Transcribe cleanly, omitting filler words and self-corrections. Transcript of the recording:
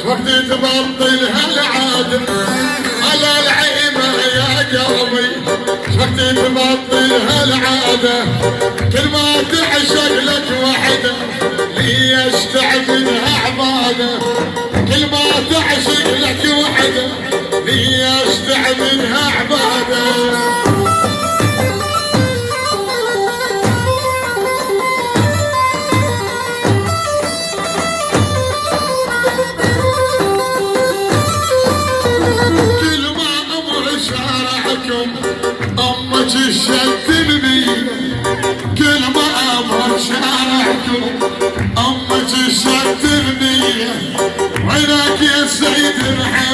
وقت تبطل هالعادة على العيبة يا قلبي، وقت تبطل هالعادة كل ما تعشق لك وحدة ليش تعبدها عبادة، كل ما تعشق لك وحدة ليش تعبدها عبادة. أمك الشتني كل ما أمر شارعكم، أمك الشتني وينك يا سيد الحي